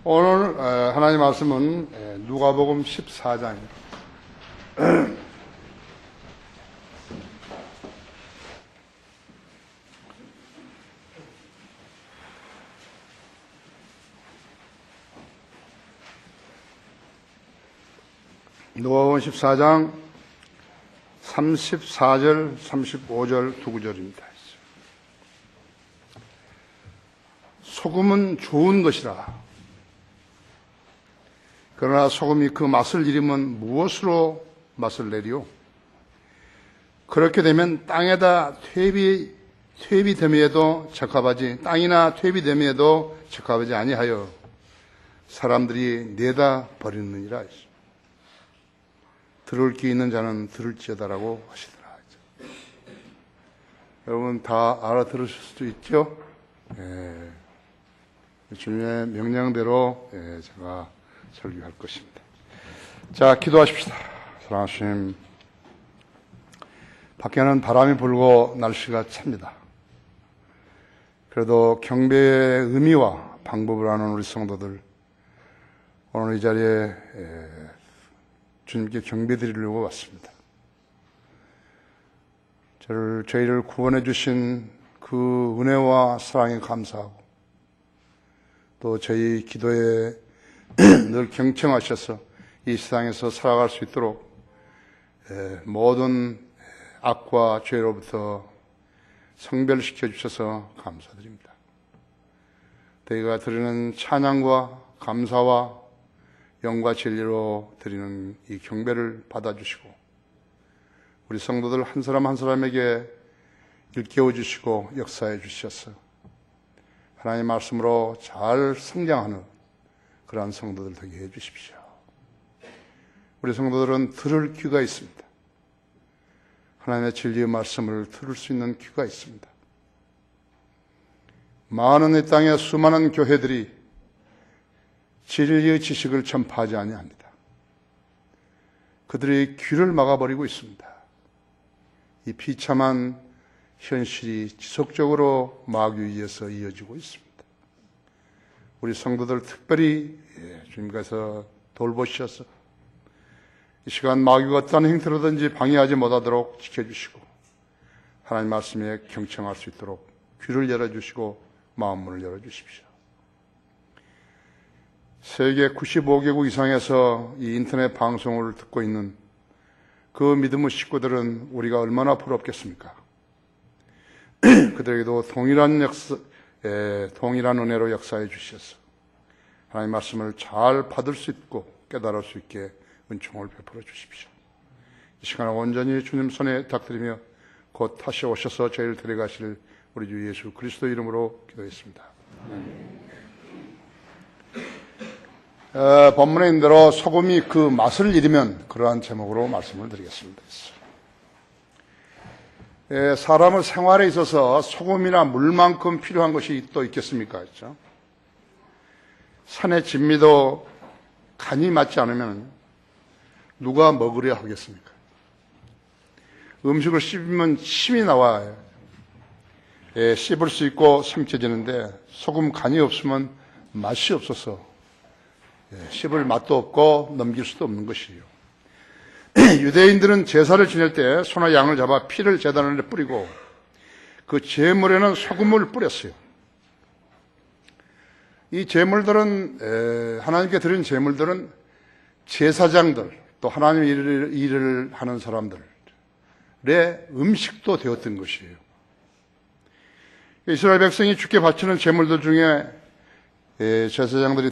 오늘 하나님 말씀은 누가복음 14장입니다. 누가복음 14장 34절, 35절 두 구절입니다. 소금은 좋은 것이라. 그러나 소금이 그 맛을 잃으면 무엇으로 맛을 내리요? 그렇게 되면 땅에다 퇴비됨에도 적합하지, 땅이나 퇴비됨에도 적합하지 아니하여 사람들이 내다 버리느니라. 들을 귀 있는 자는 들을지어다라고 하시더라. 여러분 다 알아들으실 수도 있죠? 주님의 명령대로 제가 설교할 것입니다. 자, 기도하십시다. 사랑하신 주님, 밖에는 바람이 불고 날씨가 찹니다. 그래도 경배의 의미와 방법을 아는 우리 성도들, 오늘 이 자리에 주님께 경배드리려고 왔습니다. 저희를 구원해 주신 그 은혜와 사랑에 감사하고, 또 저희 기도에 늘 경청하셔서 이 세상에서 살아갈 수 있도록 모든 악과 죄로부터 성별시켜 주셔서 감사드립니다. 저희가 드리는 찬양과 감사와 영과 진리로 드리는 이 경배를 받아주시고, 우리 성도들 한 사람 한 사람에게 일깨워 주시고 역사해 주셔서 하나님의 말씀으로 잘 성장하는 그러한 성도들 되게 해 주십시오. 우리 성도들은 들을 귀가 있습니다. 하나님의 진리의 말씀을 들을 수 있는 귀가 있습니다. 많은 이 땅의 수많은 교회들이 진리의 지식을 전파하지 아니합니다. 그들의 귀를 막아버리고 있습니다. 이 비참한 현실이 지속적으로 마귀에 의해서 이어지고 있습니다. 우리 성도들 특별히 주님께서 돌보셔서 이 시간 마귀가 어떤 행태로든지 방해하지 못하도록 지켜주시고, 하나님 말씀에 경청할 수 있도록 귀를 열어주시고 마음문을 열어주십시오. 세계 95개국 이상에서 이 인터넷 방송을 듣고 있는 그 믿음의 식구들은 우리가 얼마나 부럽겠습니까? 그들에게도 동일한 은혜로 역사해 주셔서 하나님의 말씀을 잘 받을 수 있고 깨달을 수 있게 은총을 베풀어 주십시오. 이 시간에 온전히 주님 손에 닥드리며 곧 다시 오셔서 저희를 데려가실 우리 주 예수 그리스도 이름으로 기도했습니다. 본문에 있는 대로 소금이 그 맛을 잃으면, 그러한 제목으로 말씀을 드리겠습니다. 사람의 생활에 있어서 소금이나 물만큼 필요한 것이 또 있겠습니까? 그렇죠? 산의 진미도 간이 맞지 않으면 누가 먹으려 하겠습니까? 음식을 씹으면 침이 나와요. 씹을 수 있고 삼켜지는데 소금 간이 없으면 맛이 없어서 씹을 맛도 없고 넘길 수도 없는 것이에요. 유대인들은 제사를 지낼 때 소나 양을 잡아 피를 제단에 뿌리고 그 제물에는 소금을 뿌렸어요. 이 제물들은, 하나님께 드린 제물들은 제사장들, 또 하나님의 일을 하는 사람들의 음식도 되었던 것이에요. 이스라엘 백성이 주께 바치는 제물들 중에 제사장들이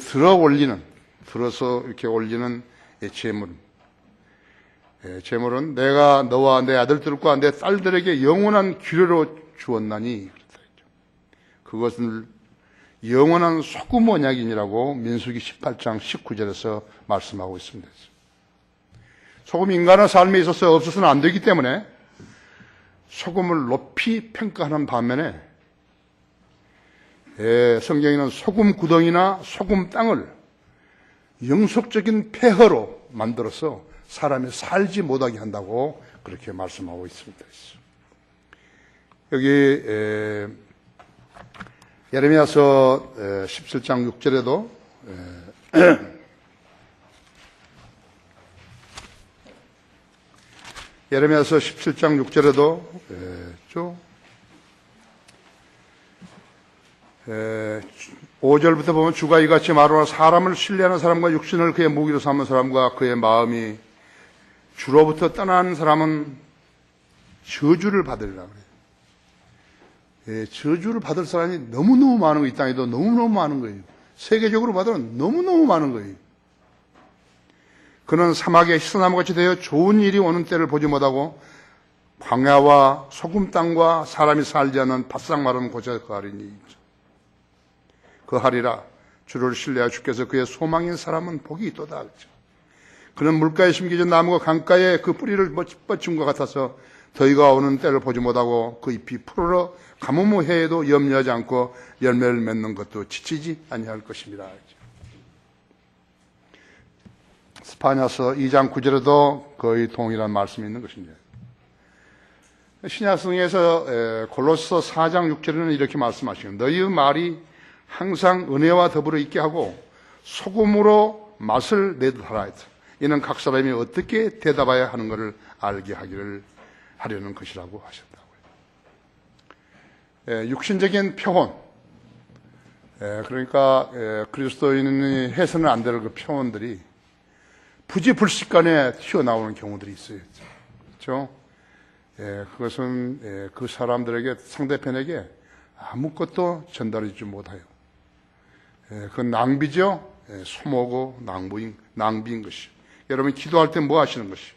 들어서 이렇게 올리는 제물은 내가 너와 내 아들들과 내 딸들에게 영원한 규례로 주었나니, 그것을 영원한 소금 언약이니라고 민수기 18장 19절에서 말씀하고 있습니다. 소금이 인간의 삶에 있어서 없어서는 안 되기 때문에 소금을 높이 평가하는 반면에 성경에는 소금 구덩이나 소금 땅을 영속적인 폐허로 만들어서 사람이 살지 못하게 한다고 그렇게 말씀하고 있습니다. 여기 예레미야서 17장 6절에도 예레미야서 17장 6절에도 5절부터 보면 주가 이같이 말하노라. 사람을 신뢰하는 사람과 육신을 그의 무기로 삼는 사람과 그의 마음이 주로부터 떠난 사람은 저주를 받으리라 그래요. 저주를 받을 사람이 너무너무 많은 거예요. 이 땅에도 너무너무 많은 거예요. 세계적으로 봐도 너무너무 많은 거예요. 그는 사막에 희소나무같이 되어 좋은 일이 오는 때를 보지 못하고 광야와 소금 땅과 사람이 살지 않는 바싹 마른 곳에 거하리니 그하리라. 주를 신뢰하여 주께서 그의 소망인 사람은 복이 있도다. 그는 물가에 심겨진 나무가 강가에 그 뿌리를 뻗친 것 같아서 더위가 오는 때를 보지 못하고 그 잎이 푸르러 가뭄의 해에도 염려하지 않고 열매를 맺는 것도 지치지 아니할 것입니다. 스파냐서 2장 9절에도 거의 동일한 말씀이 있는 것입니다. 신약성에서 골로새 4장 6절에는 이렇게 말씀하시고 너희의 말이 항상 은혜와 더불어 있게 하고 소금으로 맛을 내듯 하라. 이는 각 사람이 어떻게 대답해야 하는 것을 알게 하려는 것이라고 하셨다고요. 육신적인 표현, 그러니까 그리스도인이 해서는 안 될 그 표현들이 부지불식간에 튀어나오는 경우들이 있어요. 그렇죠? 그것은 그 사람들에게, 상대편에게 아무것도 전달하지 못해요. 그건 낭비죠. 소모고 낭비인 것이. 여러분 기도할 때 뭐 하시는 것이?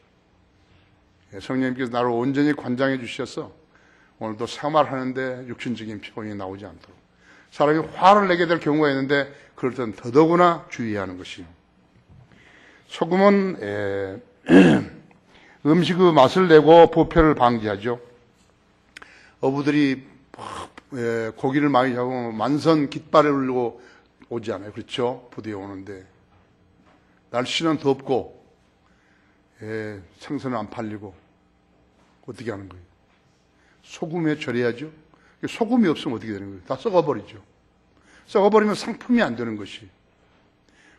성령님께서 나를 온전히 관장해 주셔서 오늘도 생활하는데 육신적인 표현이 나오지 않도록 사람이 화를 내게 될 경우가 있는데 그럴 때는 더더구나 주의하는 것이요. 소금은 음식의 맛을 내고 부패를 방지하죠. 어부들이 고기를 많이 잡으면 만선 깃발을 울고 오지 않아요. 그렇죠? 부대에 오는데 날씨는 덥고 생선은 안 팔리고 어떻게 하는 거예요? 소금에 절여야죠. 소금이 없으면 어떻게 되는 거예요? 다 썩어버리죠. 썩어버리면 상품이 안 되는 것이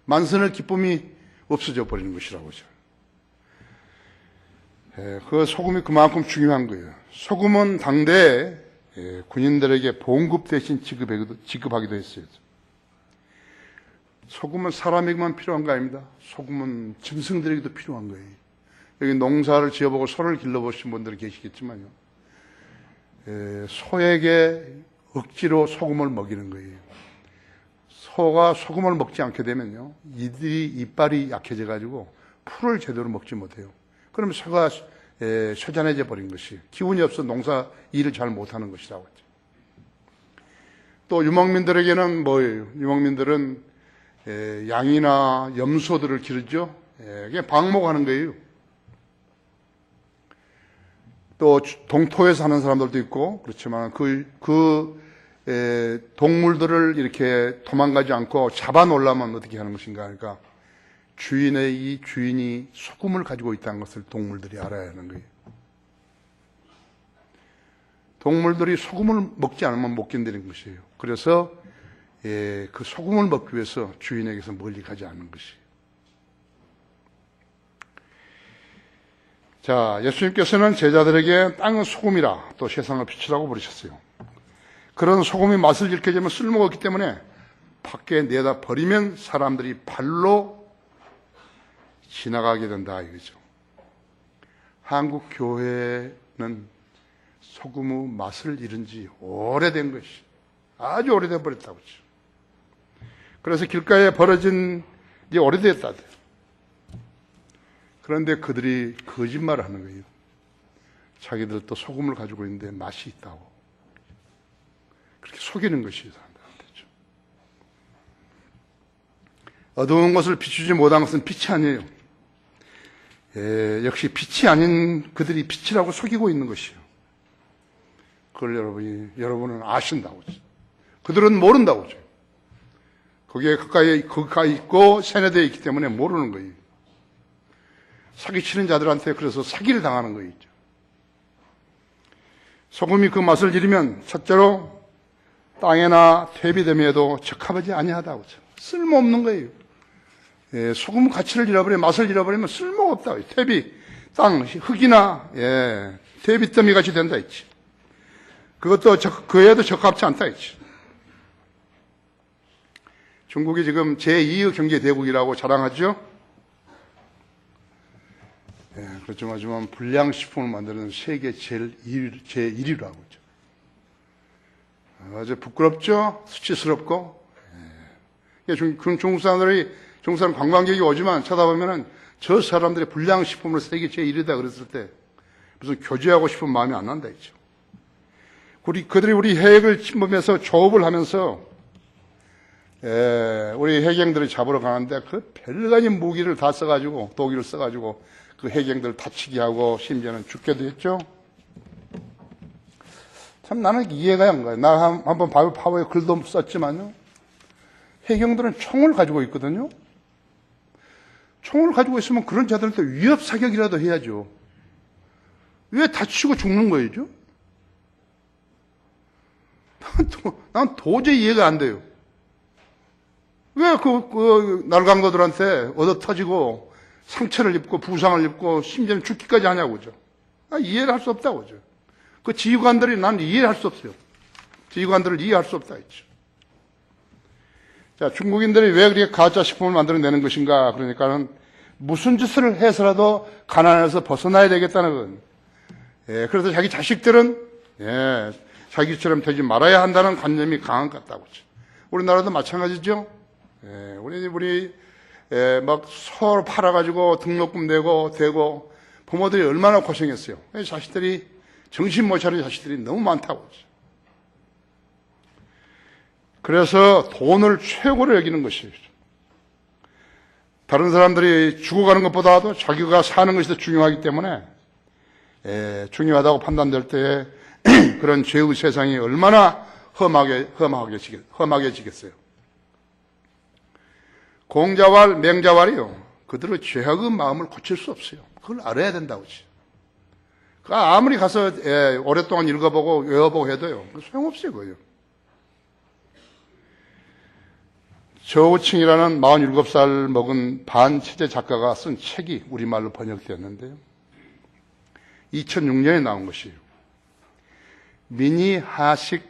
만선의 기쁨이 없어져 버리는 것이라고 하죠. 그 소금이 그만큼 중요한 거예요. 소금은 당대에 군인들에게 봉급 대신 지급하기도 했어요. 소금은 사람에게만 필요한 거 아닙니다. 소금은 짐승들에게도 필요한 거예요. 여기 농사를 지어보고 소를 길러보신 분들이 계시겠지만요. 소에게 억지로 소금을 먹이는 거예요. 소가 소금을 먹지 않게 되면요. 이들이 이빨이 약해져가지고 풀을 제대로 먹지 못해요. 그러면 소가 쇠잔해져 버린 것이 기운이 없어 농사 일을 잘 못하는 것이라고 하죠. 또 유목민들에게는 뭐예요? 유목민들은 양이나 염소들을 기르죠. 그냥 방목하는 거예요. 또 동토에 사는 사람들도 있고 그렇지만 그 동물들을 이렇게 도망가지 않고 잡아놓으려면 어떻게 하는 것인가 하니까 주인이 소금을 가지고 있다는 것을 동물들이 알아야 하는 거예요. 동물들이 소금을 먹지 않으면 못 견디는 것이에요. 그래서 그 소금을 먹기 위해서 주인에게서 멀리 가지 않는 것이에요. 자, 예수님께서는 제자들에게 땅은 소금이라 또 세상의 빛이라고 부르셨어요. 그런 소금이 맛을 잃게 되면 쓸모가 없기 때문에 밖에 내다 버리면 사람들이 발로 지나가게 된다 이거죠. 한국 교회는 소금의 맛을 잃은 지 오래된 것이 아주 오래돼 버렸다고 하죠. 그래서 길가에 버려진 지 오래됐다. 그런데 그들이 거짓말을 하는 거예요. 자기들도 소금을 가지고 있는데 맛이 있다고. 그렇게 속이는 것이 사람들한테죠. 어두운 것을 비추지 못한 것은 빛이 아니에요. 역시 빛이 아닌 그들이 빛이라고 속이고 있는 것이에요. 그걸 여러분은 아신다고 하죠. 그들은 모른다고 하죠. 거기에 가까이 있고 세뇌되어 있기 때문에 모르는 거예요. 사기치는 자들한테 그래서 사기를 당하는 거예요. 소금이 그 맛을 잃으면 첫째로 땅에나 퇴비됨에도 적합하지 아니하다고 하죠. 쓸모없는 거예요. 예, 소금 가치를 잃어버리면, 맛을 잃어버리면 쓸모가 없다. 퇴비, 땅, 흙이나, 예, 퇴비더미 같이 된다 했지. 그것도, 그에도 적합치 않다 했지. 중국이 지금 제2의 경제대국이라고 자랑하죠? 예, 그렇지만, 하지만 불량식품을 만드는 세계 제1위라고 하죠. 아주 부끄럽죠? 수치스럽고. 예. 중국 사람들이, 중국 사람 관광객이 오지만 쳐다보면은 저 사람들이 불량식품으로 세계 제1위다 그랬을 때 무슨 교제하고 싶은 마음이 안 난다 했죠. 그들이 우리 해역을 침범해서 조업을 하면서 우리 해경들을 잡으러 가는데 그 별가지 무기를 다 써가지고, 독일을 써가지고 그 해경들 다치게 하고 심지어는 죽게도 했죠. 참 나는 이해가 안 가요. 나 한번 바이블 파워에 글도 썼지만요. 해경들은 총을 가지고 있거든요. 총을 가지고 있으면 그런 자들한테 위협 사격이라도 해야죠. 왜 다치고 죽는 거예요? 난 도저히 이해가 안 돼요. 왜 날강도들한테 얻어 터지고 상처를 입고 부상을 입고 심지어는 죽기까지 하냐고죠. 이해를 할 수 없다고죠. 그 지휘관들이 난 이해할 수 없어요. 지휘관들을 이해할 수 없다 했죠. 자, 중국인들이 왜 그렇게 가짜 식품을 만들어내는 것인가? 그러니까는 무슨 짓을 해서라도 가난에서 벗어나야 되겠다는 건. 예, 그래서 자기 자식들은 자기처럼 되지 말아야 한다는 관념이 강한 것 같다고. 우리나라도 마찬가지죠. 우리 막 서로 팔아가지고 등록금 내고 되고 부모들이 얼마나 고생했어요. 자식들이 정신 못 차린 자식들이 너무 많다고. 그래서 돈을 최고로 여기는 것이에요. 다른 사람들이 죽어가는 것보다도 자기가 사는 것이 더 중요하기 때문에 중요하다고 판단될 때에 그런 죄의 세상이 얼마나 험하게지겠어요. 공자왈, 맹자왈이요. 그들의 죄악의 마음을 고칠 수 없어요. 그걸 알아야 된다고. 아무리 가서 오랫동안 읽어보고 외워보고 해도요. 소용없어요, 그거요. 저우칭이라는 47살 먹은 반체제 작가가 쓴 책이 우리말로 번역되었는데요. 2006년에 나온 것이에요. 미니 하식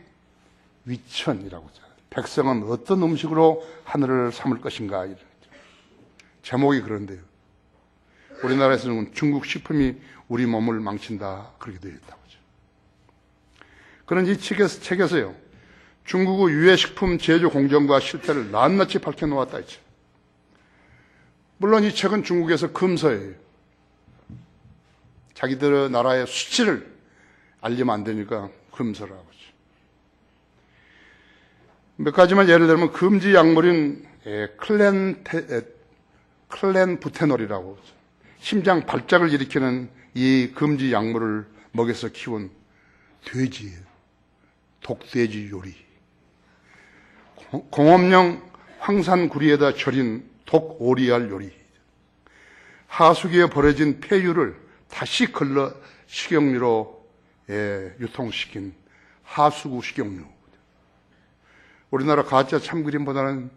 위천이라고 하죠. 백성은 어떤 음식으로 하늘을 삼을 것인가. 이런 제목이 그런데요. 우리나라에서는 중국 식품이 우리 몸을 망친다. 그렇게 되어 있다고 하죠. 그런 이 책에서요. 중국의 유해식품 제조 공정과 실태를 낱낱이 밝혀놓았다 했죠. 물론 이 책은 중국에서 금서예요. 자기들 나라의 수치를 알리면 안 되니까 금서라고 하죠. 몇 가지만 예를 들면 금지 약물인 클렌부테놀이라고 하죠. 심장 발작을 일으키는 이 금지 약물을 먹여서 키운 돼지예요. 독돼지 요리. 공업용 황산구리에다 절인 독오리알 요리. 하수기에 버려진 폐유를 다시 걸러 식용유로 유통시킨 하수구 식용유. 우리나라 가짜 참기름보다는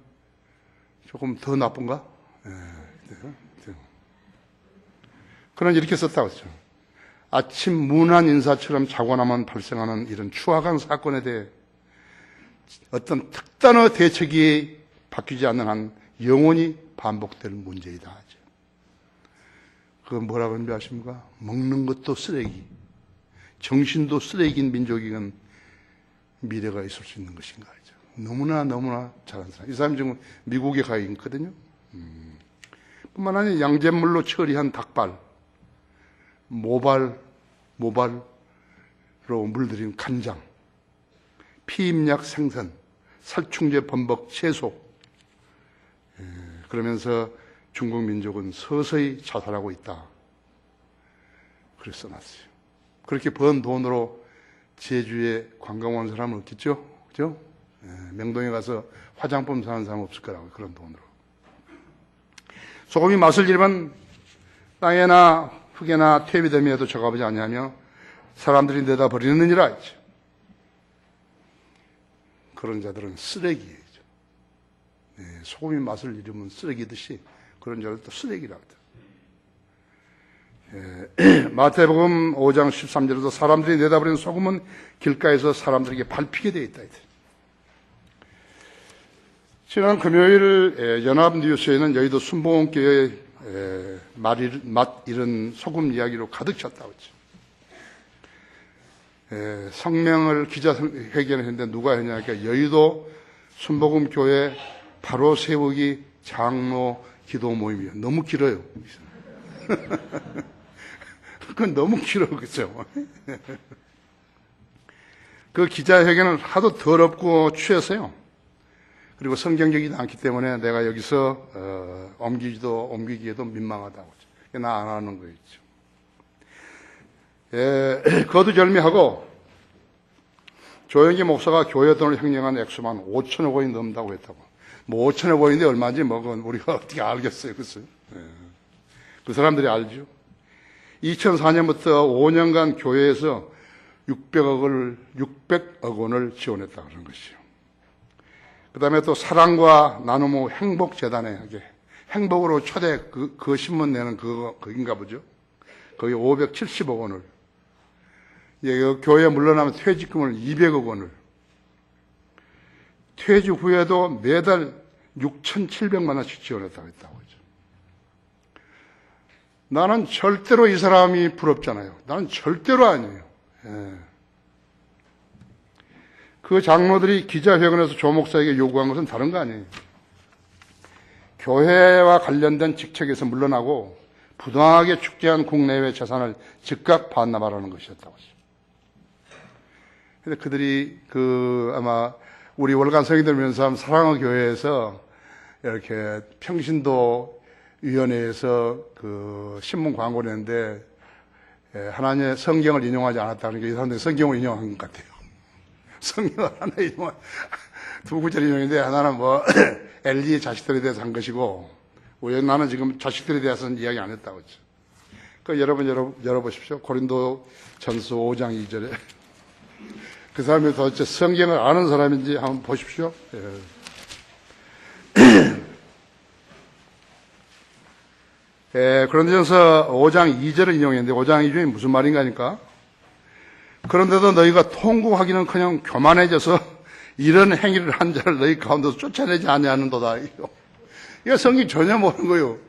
조금 더 나쁜가? 그런 이렇게 썼다고 했죠. 아침 문안 인사처럼 자고 나면 발생하는 이런 추악한 사건에 대해 어떤 특단의 대책이 바뀌지 않는 한 영원히 반복될 문제이다 하죠. 그건 뭐라고 하는지 아십니까? 먹는 것도 쓰레기, 정신도 쓰레기인 민족이건 미래가 있을 수 있는 것인가 하죠. 너무나 잘하는 사람. 이 사람이 지금 미국에 가 있거든요. 뿐만 아니라 양잿물로 처리한 닭발, 모발로 물들인 간장, 피임약 생산, 살충제 범벅 채소. 그러면서 중국 민족은 서서히 자살하고 있다. 그래서 써놨어요. 그렇게 번 돈으로 제주에 관광 온 사람은 없겠죠? 그죠? 명동에 가서 화장품 사는 사람 없을 거라고요. 그런 돈으로. 소금이 맛을 잃으면 땅에나 흙에나 퇴비더미에도 적합하지 않냐며 사람들이 내다 버리느니라 했죠. 그런 자들은 쓰레기예요. 소금이 맛을 잃으면 쓰레기듯이 그런 자를 또 쓰레기라고 해요. 마태복음 5장 13절에도 사람들이 내다버린 소금은 길가에서 사람들에게 밟히게 되어 있다. 지난 금요일 연합뉴스에는 여의도 순복음교회 맛 잃은 소금 이야기로 가득 찼다고 했죠. 성명을 기자회견을 했는데 누가 했냐니까 여의도 순복음교회 바로 세우기 장로 기도 모임이에요. 너무 길어요. 그건 너무 길어, 그렇죠? 그 기자회견은 하도 더럽고 취해서요. 그리고 성경적이지 않기 때문에 내가 여기서 옮기기에도 민망하다고. 나 안 하는 거였죠. 거두절미하고 조영기 목사가 교회 돈을 횡령한 액수만 5천억 원이 넘는다고 했다고. 뭐 5천억 원인데 얼마인지 뭐 그건 우리가 어떻게 알겠어요, 그렇죠? 그 사람들이 알죠. 2004년부터 5년간 교회에서 600억 원을 지원했다 그런 것이요. 그 다음에 또 사랑과 나눔 후 행복재단에 행복으로 초대 그 신문 내는 그인가 보죠. 거의 570억 원을. 교회에 물러나면 퇴직금을 200억 원을. 퇴직 후에도 매달 6,700만 원씩 지원했다고 했다고 하죠. 나는 절대로 이 사람이 부럽잖아요. 나는 절대로 아니에요. 그 장로들이 기자회견에서 조 목사에게 요구한 것은 다른 거 아니에요. 교회와 관련된 직책에서 물러나고 부당하게 축제한 국내외 재산을 즉각 반납하라는 것이었다고 하죠. 근데 그들이 아마 우리 월간 성인들 면담 사랑의 교회에서 이렇게 평신도 위원회에서 신문 광고를 냈는데 하나님의 성경을 인용하지 않았다. 그러니까 이 사람들이 성경을 인용한 것 같아요. 성경을 하나 두 구절 인용인데 하나는 엘리의 자식들에 대해서 한 것이고 나는 지금 자식들에 대해서는 이야기 안 했다고 했죠. 여러분 열어보십시오. 고린도 전서 5장 2절에 그 사람이 도대체 성경을 아는 사람인지 한번 보십시오. 고린도전서 5장 2절을 인용했는데 5장 2절이 무슨 말인가 하니까 그런데도 너희가 통곡하기는 그냥 교만해져서 이런 행위를 한 자를 너희 가운데서 쫓아내지 아니하는도다. 이거 성경 전혀 모르는 거예요.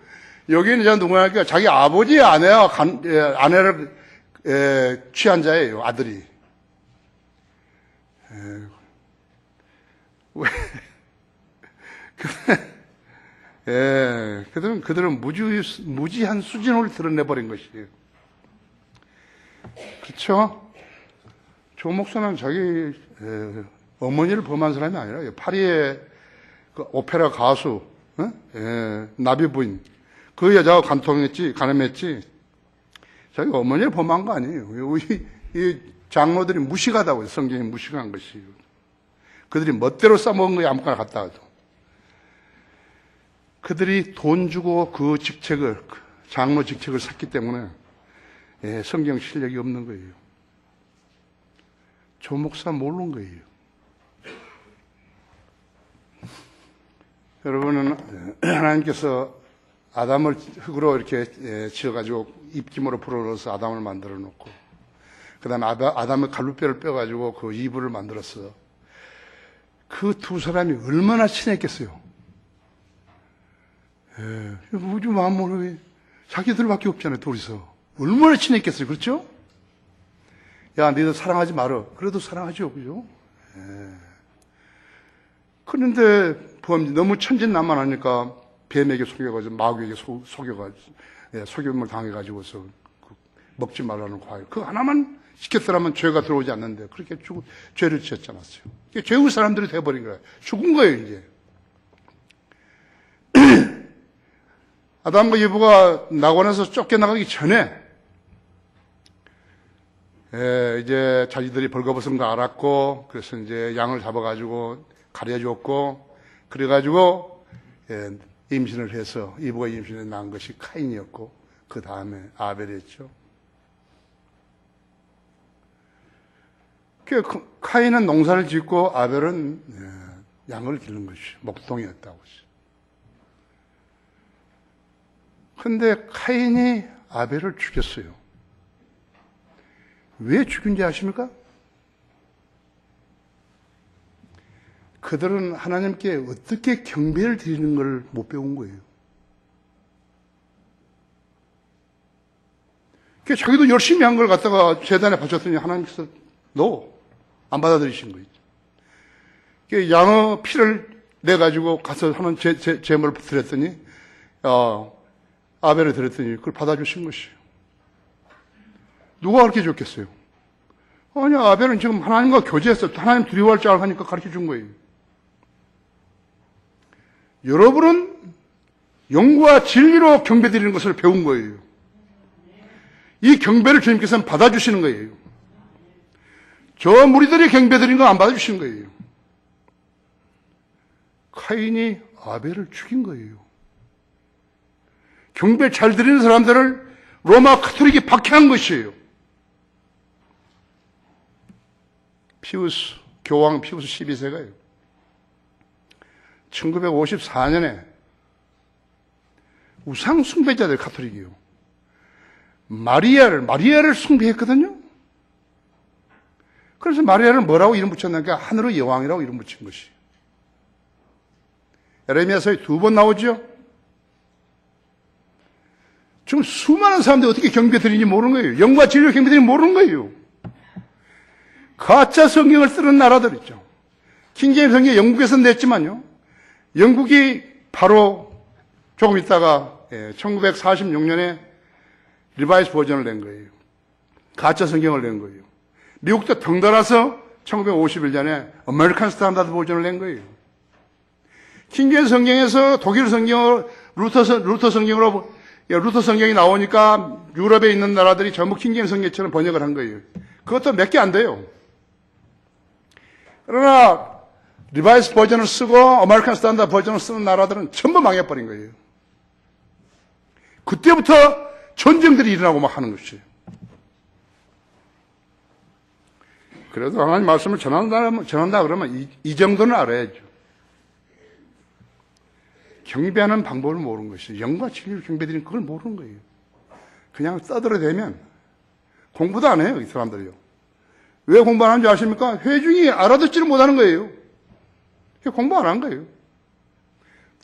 여기는 이제 누구냐니까 자기 아버지의 아내를 취한 자예요, 아들이. 왜? 그들은 무지한 수준을 드러내버린 것이에요. 그렇죠? 조 목사는 자기 어머니를 범한 사람이 아니라 파리의 오페라 가수, 나비 부인, 그 여자가 가늠했지. 자기 어머니를 범한 거 아니에요. 이 장로들이 무식하다고요. 성경이 무식한 것이에요. 그들이 멋대로 써먹은 거에 아무거나 갖다 와도. 그들이 돈 주고 장로 직책을 샀기 때문에 성경 실력이 없는 거예요. 조 목사 모르는 거예요. 여러분은 하나님께서 아담을 흙으로 이렇게 지어가지고 입김으로 불어넣어서 아담을 만들어 놓고 그 다음에 아담의 갈루뼈를 빼가지고 그 이불을 만들었어. 그 두 사람이 얼마나 친했겠어요. 우주 만물이 자기들밖에 없잖아요. 둘이서 얼마나 친했겠어요. 그렇죠? 야, 너희들 사랑하지 말어. 그래도 사랑하죠. 그죠? 그런데 너무 천진난만하니까 뱀에게 속여가지고 마귀에게 속여가지고 속임을 당해가지고서 먹지 말라는 과일. 그거 하나만 시켰더라면 죄가 들어오지 않는데 그렇게 죄를 지었지 않았어요. 죄의 사람들이 돼버린 거예요. 죽은 거예요, 이제. 아담과 이브가 낙원에서 쫓겨나가기 전에 이제 자기들이 벌거벗은 거 알았고 그래서 이제 양을 잡아가지고 가려줬고 그래가지고 임신을 해서 이브가 임신해 낳은 것이 카인이었고 그 다음에 아벨이었죠. 카인은 농사를 짓고 아벨은 양을 기른 것이 목동이었다고 했어요. 그런데 카인이 아벨을 죽였어요. 왜 죽인지 아십니까? 그들은 하나님께 어떻게 경배를 드리는 걸 못 배운 거예요. 자기도 열심히 한 걸 갖다가 제단에 바쳤더니 하나님께서 안 받아들이신 거예요. 양의 피를 내가지고 가서 하는 제물을 드렸더니, 아벨을 드렸더니 그걸 받아주신 것이에요. 누가 가르쳐 줬겠어요? 아니, 아벨은 지금 하나님과 교제했어. 하나님 두려워할 줄 알고 하니까 가르쳐 준 거예요. 여러분은 영과 진리로 경배드리는 것을 배운 거예요. 이 경배를 주님께서는 받아주시는 거예요. 저 무리들이 경배드린 거 안 받아주시는 거예요. 카인이 아벨을 죽인 거예요. 경배 잘 드리는 사람들을 로마 카톨릭이 박해한 것이에요. 교황 피우스 12세가요. 1954년에 우상 숭배자들 카톨릭이요. 마리아를 숭배했거든요. 그래서 마리아를 뭐라고 이름 붙였냐니까 하늘의 여왕이라고 이름 붙인 것이에요. 에레미야서에 2번 나오죠. 지금 수많은 사람들이 어떻게 경배 드리는지 모르는 거예요. 영과 진리로 경배 드리는지 모르는 거예요. 가짜 성경을 쓰는 나라들 있죠. 킹제임스 성경 영국에서 냈지만요. 영국이 바로 조금 있다가 1946년에 리바이스 버전을 낸 거예요. 가짜 성경을 낸 거예요. 미국도 덩달아서 1951년에 아메리칸 스탠다드 버전을 낸 거예요. 킹제임스 성경에서 독일 성경을 루터 성경이 나오니까 유럽에 있는 나라들이 전부 킹제임스 성경처럼 번역을 한 거예요. 그것도 몇 개 안 돼요. 그러나 리바이스 버전을 쓰고 아메리칸 스탠다드 버전을 쓰는 나라들은 전부 망해버린 거예요. 그때부터 전쟁들이 일어나고 막 하는 것이에요. 그래도 하나님 말씀을 전한다 그러면 이 정도는 알아야죠. 경배하는 방법을 모르는 것이에요. 영과 진리를 경배드리는 그걸 모르는 거예요. 그냥 떠들어대면 공부도 안 해요, 이 사람들이요. 왜 공부 안 하는지 아십니까? 회중이 알아듣지를 못하는 거예요. 공부 안 한 거예요.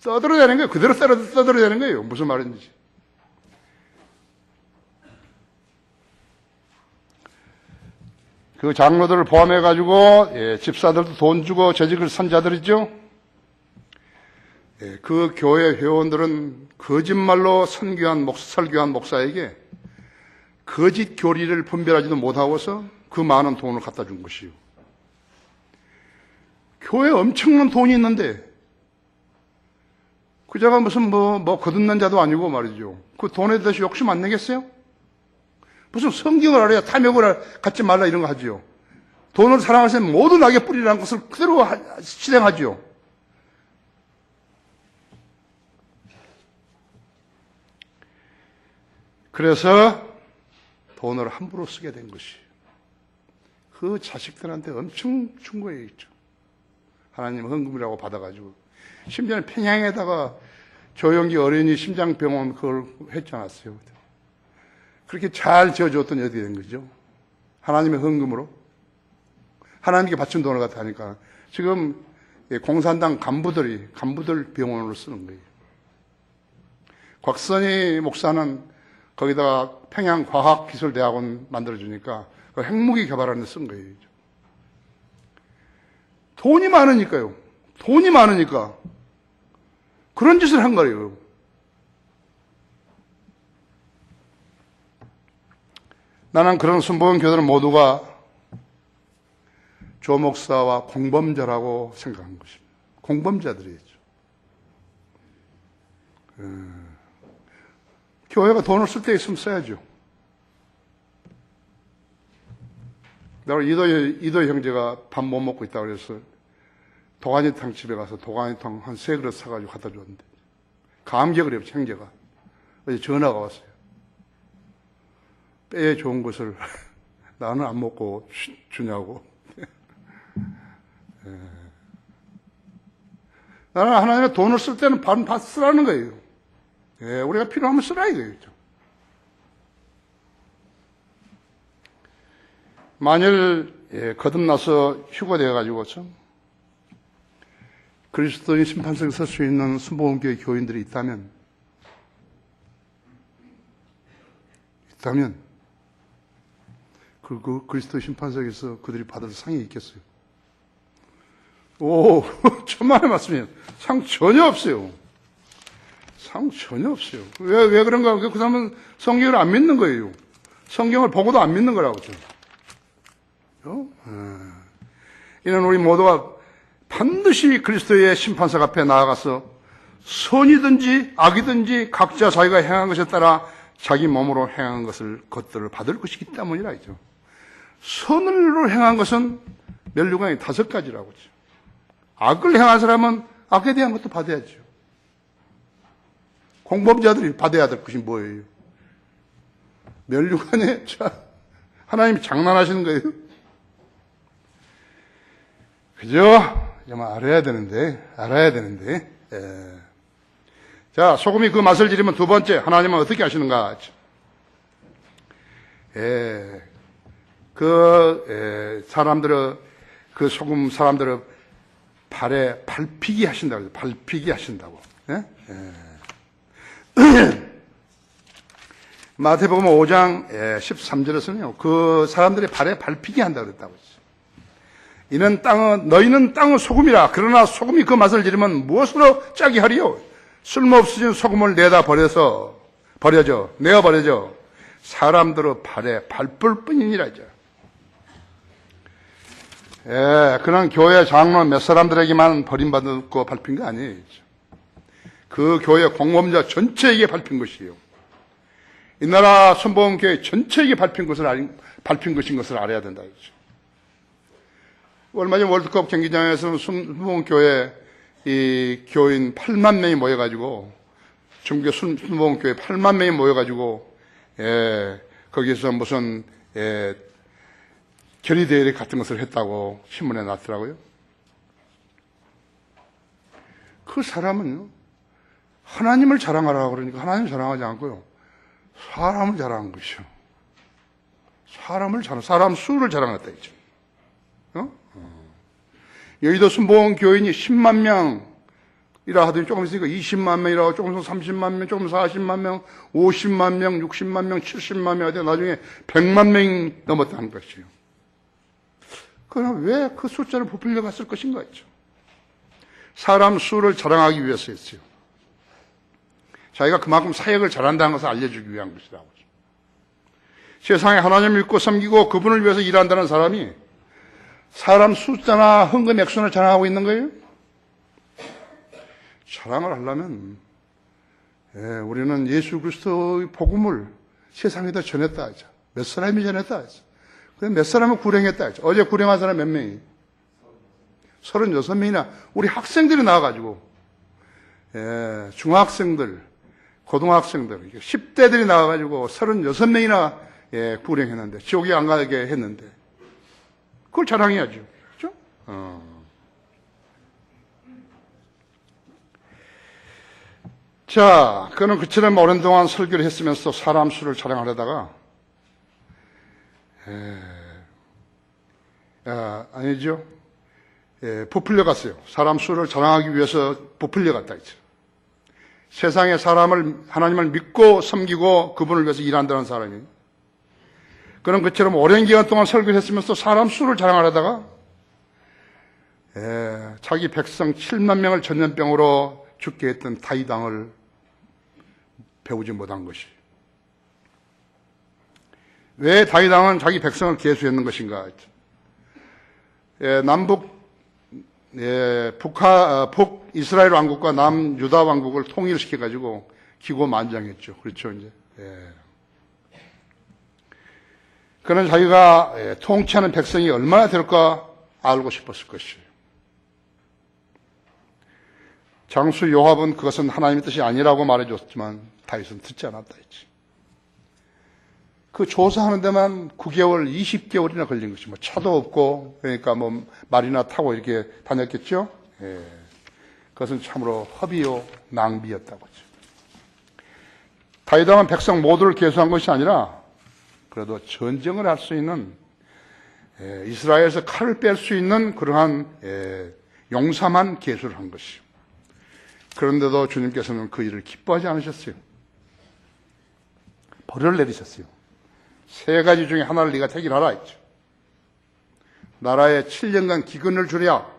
떠들어대는 거예요. 그대로 떠들어대는 거예요. 무슨 말인지. 그 장로들을 포함해가지고, 집사들도 돈 주고 재직을 산 자들이죠. 그 교회 회원들은 거짓말로 설교한 목사에게 거짓 교리를 분별하지도 못하고서 그 많은 돈을 갖다 준 것이요. 교회에 엄청난 돈이 있는데, 그자가 무슨 거듭난 자도 아니고 말이죠. 그 돈에 대해서 욕심 안 내겠어요? 무슨 성경을 알아야 탐욕을 갖지 말라 이런 거 하지요. 돈을 사랑하시면 모든 악의 뿌리라는 것을 그대로 실행하지요. 그래서 돈을 함부로 쓰게 된 것이 그 자식들한테 엄청 준 거예요. 있죠. 하나님 헌금이라고 받아가지고 심지어는 평양에다가 조영기 어린이 심장병원 그걸 했지 않았어요. 그렇게 잘 지어줬더니 어떻게 된 거죠? 하나님의 헌금으로 하나님께 바친 돈을 갖다 하니까 지금 공산당 간부들 병원으로 쓰는 거예요. 곽선희 목사는 거기다가 평양과학기술대학원 만들어주니까 그 핵무기 개발하는 데 쓴 거예요. 돈이 많으니까요. 돈이 많으니까 그런 짓을 한 거예요. 나는 그런 순복음 교도는 모두가 조 목사와 공범자라고 생각한 것입니다. 공범자들이죠. 교회가 돈을 쓸 때 있으면 써야죠. 내가 이도 형제가 밥 못 먹고 있다고 그래서 도가니탕 집에 가서 도가니탕 한 3그릇 사가지고 갖다 줬는데 감격을 해요, 형제가. 어제 전화가 왔어요. 뼈에 좋은 것을 나는 안 먹고 주냐고. 나는 하나님의 돈을 쓸 때는 반 쓰라는 거예요. 예, 우리가 필요하면 쓰라 이거죠. 만일 거듭나서 휴가되어가지고 그리스도인 심판석에 설 수 있는 순복음교회 교인들이 있다면 그 그리스도 심판석에서 그들이 받을 상이 있겠어요? 오, 천만의 말씀이에요. 상 전혀 없어요. 상 전혀 없어요. 왜 그런가? 그 사람은 성경을 안 믿는 거예요. 성경을 보고도 안 믿는 거라고. 이는 우리 모두가 반드시 그리스도의 심판석 앞에 나아가서 선이든지 악이든지 각자 자기가 행한 것에 따라 자기 몸으로 행한 것들을 받을 것이기 때문이라 했죠. 선으로 행한 것은 면류관이 5가지라고 했죠. 악을 행한 사람은 악에 대한 것도 받아야죠. 공범자들이 받아야 될 것이 뭐예요? 면류관에 하나님이 장난하시는 거예요? 그죠? 좀 알아야 되는데. 자, 소금이 그 맛을 지르면 두 번째, 하나님은 어떻게 하시는가? 그 소금 사람들을 발에 밟히게 하신다고. 밟히게 하신다고. 마태복음 5장 13절에서는요, 그 사람들의 발에 밟히게 한다고 그랬다고 했어요. 너희는 땅의 소금이라. 그러나 소금이 그 맛을 지르면 무엇으로 짜게 하리요? 쓸모없어진 소금을 내어 버려져 사람들의 발에 밟을 뿐이니라. 그런 교회 장로 몇 사람들에게만 버림받고 밟힌 게 아니에요. 그 교회 공범자 전체에게 밟힌 것이에요. 이 나라 순복음교회 전체에게 밟힌 것인 것을 알아야 된다. 얼마 전 월드컵 경기장에서는 순복음교회 이 교인 8만 명이 모여가지고, 중교 순복음교회 8만 명이 모여가지고, 거기서 무슨 결의대회 같은 것을 했다고 신문에 났더라고요. 그 사람은요, 하나님을 자랑하라고 그러니까 하나님을 자랑하지 않고요, 사람을 자랑한 것이요. 사람 수를 자랑했다 했죠. 여의도 순복음 교인이 10만 명이라 하더니 조금 있으니까 20만 명이라고, 조금 있으면 30만 명, 조금 40만 명, 50만 명, 60만 명, 70만 명, 나중에 100만 명이 넘었다는 것이요. 그럼 왜 그 숫자를 부풀려 갔을 것인가 했죠. 사람 수를 자랑하기 위해서였어요. 자기가 그만큼 사역을 잘한다는 것을 알려주기 위한 것이라고. 세상에 하나님을 믿고 섬기고 그분을 위해서 일한다는 사람이 사람 숫자나 헌금 액수를 자랑하고 있는 거예요? 자랑을 하려면 우리는 예수 그리스도의 복음을 세상에다 전했다 하죠. 몇 사람이 전했다 하죠. 몇 사람을 구령했다 하죠. 어제 구령한 사람 몇 명이? 36명이나 우리 학생들이 나와가지고 중학생들, 고등학생들, 10대들이 나와가지고 36명이나 구령했는데, 지옥에 안 가게 했는데, 그걸 자랑해야죠. 그렇죠? 자, 그는 그처럼 오랜 동안 설교를 했으면서 사람 수를 자랑하려다가, 아니죠. 부풀려 갔어요. 사람 수를 자랑하기 위해서 부풀려 갔다 했죠. 세상에 하나님을 믿고 섬기고 그분을 위해서 일한다는 사람이, 그런 것처럼 오랜 기간 동안 설교를 했으면서 사람 수를 자랑하려다가 자기 백성 7만 명을 전염병으로 죽게 했던 다윗왕을 배우지 못한 것이. 왜 다윗왕은 자기 백성을 계수했는 것인가? 북이스라엘 왕국과 남유다 왕국을 통일시켜가지고 기고만장했죠. 그렇죠, 이제. 그는 자기가 통치하는 백성이 얼마나 될까 알고 싶었을 것이에요. 장수 요압은 그것은 하나님의 뜻이 아니라고 말해줬지만 다윗은 듣지 않았다 했지. 그 조사하는 데만 9개월, 20개월이나 걸린 것이, 차도 없고, 그러니까 말이나 타고 이렇게 다녔겠죠? 그것은 참으로 허비요 낭비였다고 하죠. 다윗 왕은 백성 모두를 계수한 것이 아니라 그래도 전쟁을 할 수 있는, 이스라엘에서 칼을 뺄 수 있는 그러한 용사만 계수를 한 것이요. 그런데도 주님께서는 그 일을 기뻐하지 않으셨어요. 벌을 내리셨어요. 세 가지 중에 하나를 네가 택일하라 했죠. 나라에 7년간 기근을 주랴,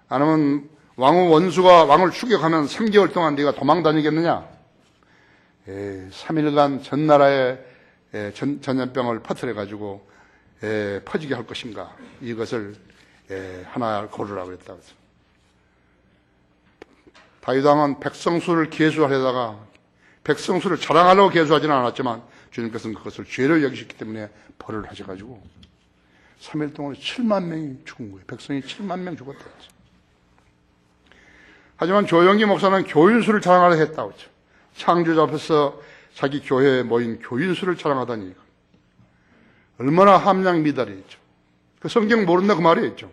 아니면 왕의 원수가 왕을 추격하면 3개월 동안 네가 도망 다니겠느냐, 3일간 전 나라에 전염병을 퍼뜨려가지고 퍼지게 할 것인가, 이것을 하나 고르라고 했다고 했어요. 다윗 왕은 백성수를 계수하려다가 백성수를 자랑하려고 계수하지는 않았지만 주님께서는 그것을 죄로 여기셨기 때문에 벌을 하셔가지고 3일 동안 7만 명이 죽은 거예요. 백성이 7만 명 죽었다고 했어요. 하지만 조영기 목사는 교인수를 자랑하려 했다고 했죠. 창조주 앞에서 자기 교회에 모인 교인수를 자랑하다니 얼마나 함량 미달이죠. 그 성경 모른다 그 말이었죠.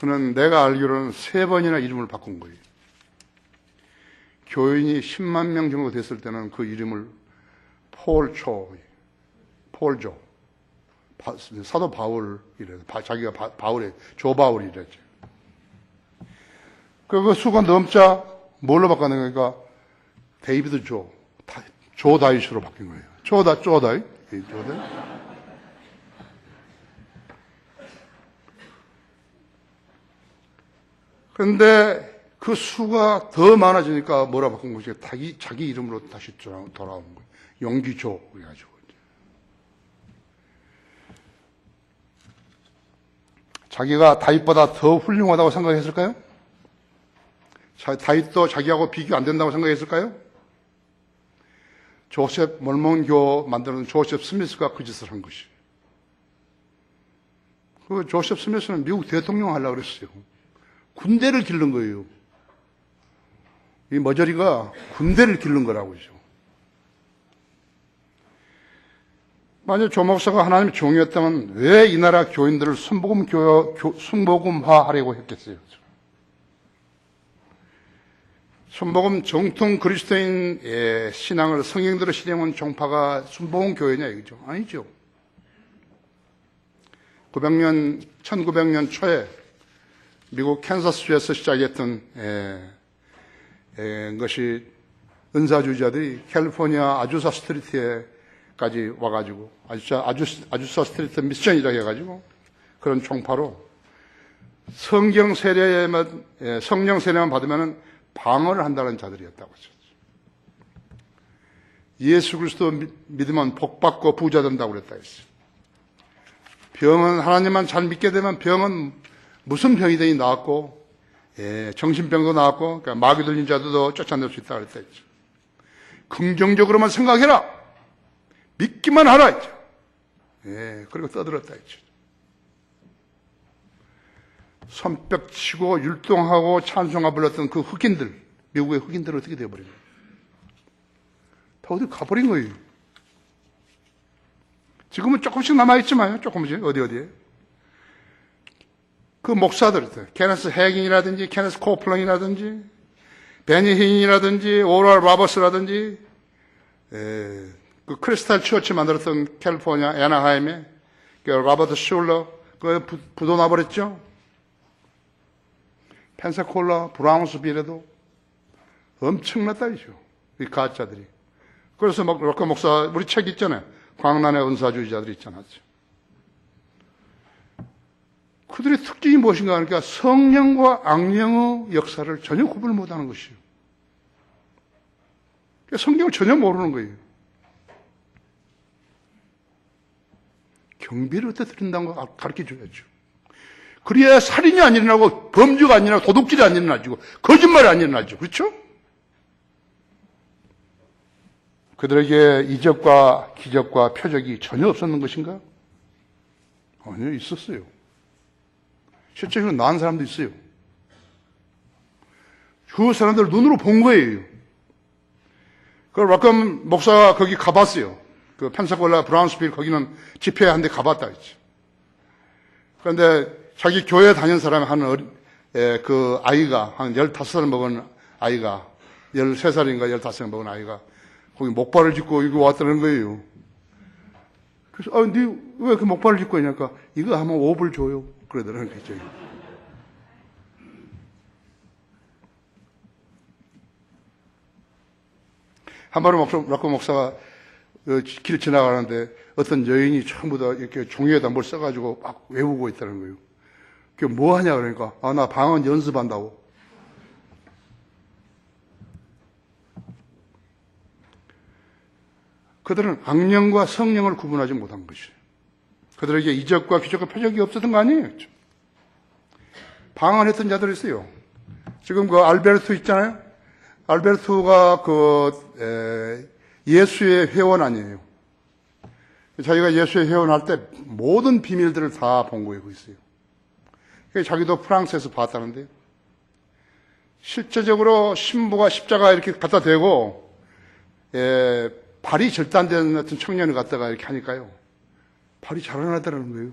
그는 내가 알기로는 3번이나 이름을 바꾼 거예요. 교인이 10만 명 정도 됐을 때는 그 이름을 폴조, 사도 바울이래요. 자기가 바울이, 조바울이랬죠. 그 수가 넘자 뭘로 바꿨는가? 데이비드 조 다윗으로 바뀐 거예요. 조다윗. 그런데 그 수가 더 많아지니까 뭐라 바꾼 거지? 자기 이름으로 다시 돌아온 거예요. 용기조, 그래가지고. 자기가 다윗보다 더 훌륭하다고 생각했을까요? 다윗도 자기하고 비교 안 된다고 생각했을까요? 조셉 몰몬교 만드는 조셉 스미스가 그 짓을 한 것이에요. 그 조셉 스미스는 미국 대통령 하려고 그랬어요. 군대를 기른 거예요. 이 머저리가 군대를 기른 거라고죠. 만약 조 목사가 하나님의 종이었다면 왜 이 나라 교인들을 순복음화 하려고 했겠어요? 순복음 정통 그리스도인 신앙을 성경대로 실행한 종파가 순복음 교회냐 이거죠? 아니죠. 1900년 초에 미국 캔사스주에서 시작했던 것이 은사주의자들이 캘리포니아 아주사 스트리트에까지 와가지고 아주사 스트리트 미션이라고 해가지고 그런 종파로 성령 세례만 받으면은 방언을 한다는 자들이었다고 하셨죠. 예수 그리스도 믿으면 복받고 부자 된다고 그랬다 했어요. 병은 하나님만 잘 믿게 되면 병은 무슨 병이든지 나았고, 정신병도 나았고, 그러니까 마귀 들린 자들도 쫓아낼 수 있다고 그랬다 했죠. 긍정적으로만 생각해라. 믿기만 하라 했죠. 그리고 떠들었다 했죠. 손뼉 치고 율동하고 찬송가 불렀던 그 흑인들, 미국의 흑인들은 어떻게 되어버린 거예요? 다 어디 가버린 거예요. 지금은 조금씩 남아있지만요, 조금씩, 어디에. 그 목사들, 케네스 해긴이라든지, 케네스 코플런이라든지, 베니 힌이라든지, 오랄 라버스라든지, 그 크리스탈 처치 만들었던 캘리포니아 애나하임에, 그 라버트 슐러, 그 부도 나버렸죠? 펜사콜라, 브라운스빌에도 엄청났다, 이죠. 이 가짜들이. 그래서 록커 목사, 우리 책 있잖아요. 광란의 은사주의자들이 있잖아요. 그들의 특징이 무엇인가 하니까 성령과 악령의 역사를 전혀 구분을 못하는 것이에요. 성경을 전혀 모르는 거예요. 경비를 어떻게 드린다는 걸 가르쳐줘야죠. 그래야 살인이 안 일어나고 범죄가 안 일어나고 도둑질이 안 일어나죠. 거짓말이 안 일어나죠. 그렇죠? 그들에게 이적과 기적과 표적이 전혀 없었는 것인가? 아니요, 있었어요. 실제로 나은 사람도 있어요. 그 사람들 눈으로 본 거예요. 그 락컴 목사가 거기 가봤어요. 그 펜사콜라 브라운스빌 거기는 집회 한 대 가봤다 했죠. 그런데 자기 교회 다니는 사람이 하는 그 아이가, 한 15살 먹은 아이가, 13살인가 15살 먹은 아이가, 거기 목발을 짚고 이거 왔다는 거예요. 그래서, 니 왜 이렇게 목발을 짚고 있냐니까, 이거 하면 5불 줘요. 그러더라는 거죠. 한바로 락커 목사가 길 지나가는데 어떤 여인이 전부 다 이렇게 종이에다 뭘 써가지고 막 외우고 있다는 거예요. 그게 뭐 하냐 그러니까, 나 방언 연습한다고. 그들은 악령과 성령을 구분하지 못한 것이에요. 그들에게 이적과 기적과 표적이 없었던 거 아니에요. 방언했던 자들이 있어요. 지금 그 알베르토 있잖아요. 알베르토가 예수의 회원 아니에요. 자기가 예수의 회원할 때 모든 비밀들을 다 본고하고 있어요. 자기도 프랑스에서 봤다는데, 실제적으로 신부가 십자가 이렇게 갖다 대고 발이 절단된 어떤 청년을 갖다가 이렇게 하니까요, 발이 자라나더라는 거예요.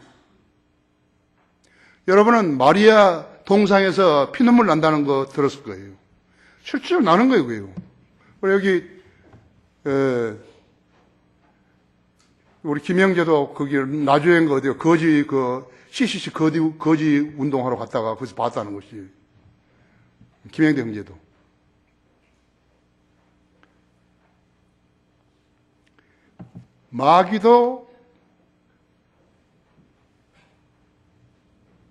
여러분은 마리아 동상에서 피눈물 난다는 거 들었을 거예요. 실제로 나는 거예요, 그게요. 여기 우리 김영재도 거기 나주행 거 어디요? 거지 CCC 거지 운동하러 갔다가 거기서 봤다는 것이. 김영대 형제도. 마귀도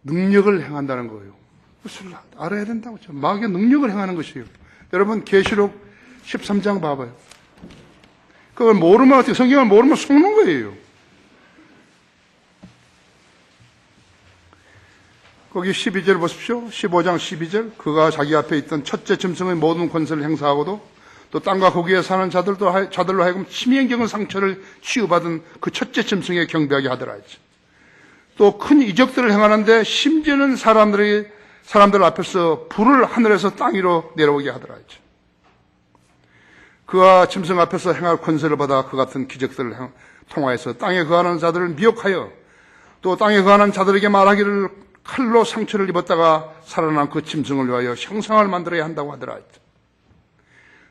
능력을 행한다는 거예요. 그것을 알아야 된다고. 마귀가 능력을 행하는 것이에요. 여러분 계시록 13장 봐봐요. 그걸 모르면 어떻게, 성경을 모르면 속는 거예요. 거기 12절 보십시오. 15장 12절. 그가 자기 앞에 있던 첫째 짐승의 모든 권세를 행사하고도 또 땅과 거기에 사는 자들로 하여금 치명적인 상처를 치유받은 그 첫째 짐승에 경배하게 하더라 했죠. 또 큰 이적들을 행하는데 심지어는 사람들 앞에서 불을 하늘에서 땅 위로 내려오게 하더라 했죠. 그가 짐승 앞에서 행할 권세를 받아 그 같은 기적들을 통하여서 땅에 거하는 자들을 미혹하여 또 땅에 거하는 자들에게 말하기를 칼로 상처를 입었다가 살아난 그 짐승을 위하여 형상을 만들어야 한다고 하더라 했죠.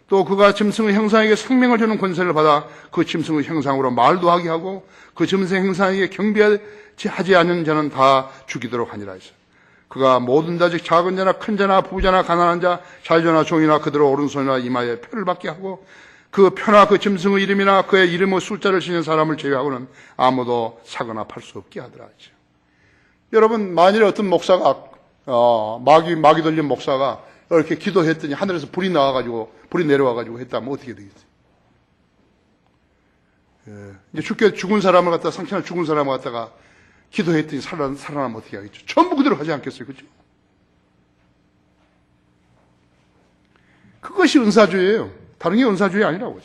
또 그가 짐승의 형상에게 생명을 주는 권세를 받아 그 짐승의 형상으로 말도 하게 하고 그 짐승의 형상에게 경배하지 않는 자는 다 죽이도록 하니라 했어요. 그가 모든 자즉 작은 자나 큰 자나 부자나 가난한 자, 잘자나 종이나 그들의 오른손이나 이마에 표를 받게 하고 그 표나 그 짐승의 이름이나 그의 이름의 숫자를 지닌 사람을 제외하고는 아무도 사거나 팔 수 없게 하더라 했죠. 여러분, 만일에 어떤 목사가 마귀 들린 목사가 이렇게 기도했더니 하늘에서 불이 내려와가지고 했다면 어떻게 되겠어요? 이제 죽은 사람을 갖다가, 상처나 죽은 사람을 갖다가 기도했더니 살아나면 어떻게 하겠죠? 전부 그대로 하지 않겠어요? 그죠? 그것이 은사주의예요. 다른 게 은사주의 아니라고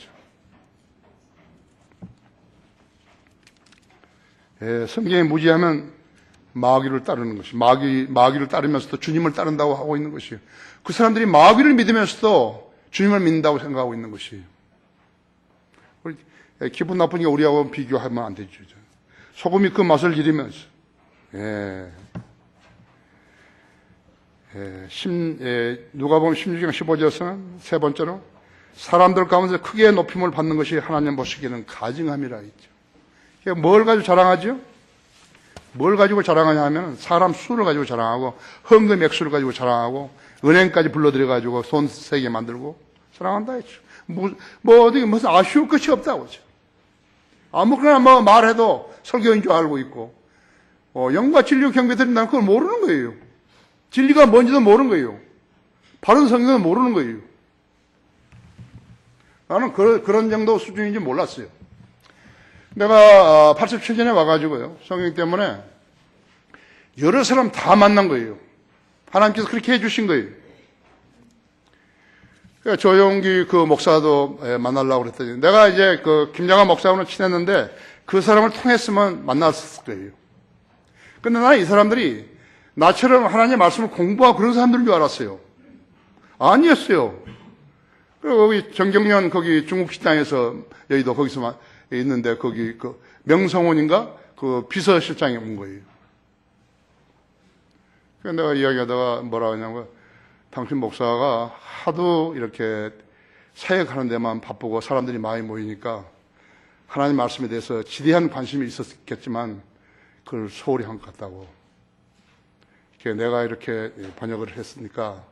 그죠? 성경에 무지하면 마귀를 따르는 것이, 마귀를 따르면서도 주님을 따른다고 하고 있는 것이에요. 그 사람들이 마귀를 믿으면서도 주님을 믿는다고 생각하고 있는 것이에요. 기분 나쁘니까 우리하고 비교하면 안 되죠. 소금이 그 맛을 기리면서, 누가복음 16장 15절에서는 세 번째로 사람들 가운데 크게 높임을 받는 것이 하나님 보시기에는 가증함이라 했죠. 뭘 가지고 자랑하죠? 뭘 가지고 자랑하냐 하면 사람 수를 가지고 자랑하고 헌금 액수를 가지고 자랑하고 은행까지 불러들여가지고 돈 세게 만들고 자랑한다 했죠. 어디 무슨 아쉬울 것이 없다고 했죠. 아무거나 말해도 설교인 줄 알고 있고 영과 진리로 경배 드린다는 그걸 모르는 거예요. 진리가 뭔지도 모르는 거예요. 바른 성경은 모르는 거예요. 나는 그런 정도 수준인지 몰랐어요. 내가 87년에 와가지고요, 성경 때문에 여러 사람 다 만난 거예요. 하나님께서 그렇게 해주신 거예요. 그러니까 조용기 그 목사도 만나려고 그랬더니 내가 이제 그 김장한 목사하고는 친했는데 그 사람을 통했으면 만났을 거예요. 근데 나는 이 사람들이 나처럼 하나님의 말씀을 공부하고 그런 사람들인 줄 알았어요. 아니었어요. 그리고 거기 정경련 거기 중국 식당에서 여의도 거기서 있는데 거기 그 명성원인가 그 비서실장이 온 거예요. 그래서 내가 이야기하다가 뭐라 하냐면, 당신 목사가 하도 이렇게 사역하는 데만 바쁘고 사람들이 많이 모이니까 하나님 말씀에 대해서 지대한 관심이 있었겠지만 그걸 소홀히 한 것 같다고. 내가 이렇게 번역을 했으니까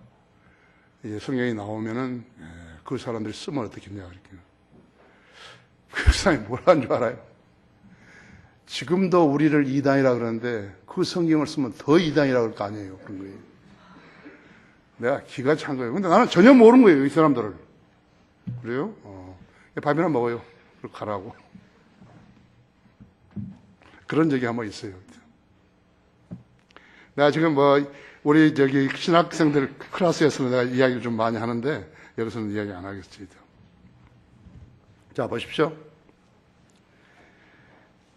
성경이 나오면은 그 사람들이 쓰면 어떻겠냐, 이렇게. 그 사람이 뭘 한 줄 알아요? 지금도 우리를 이단이라 그러는데 그 성경을 쓰면 더 이단이라 그럴 거 아니에요. 그런 거예요. 내가 기가 찬 거예요. 근데 나는 전혀 모르는 거예요, 이 사람들을. 그래요? 밥이나 먹어요. 그리고 가라고. 그런 적이 한번 있어요. 내가 지금 우리 신학생들 클래스에서는 내가 이야기를 좀 많이 하는데, 여기서는 이야기 안 하겠습니다. 자, 보십시오.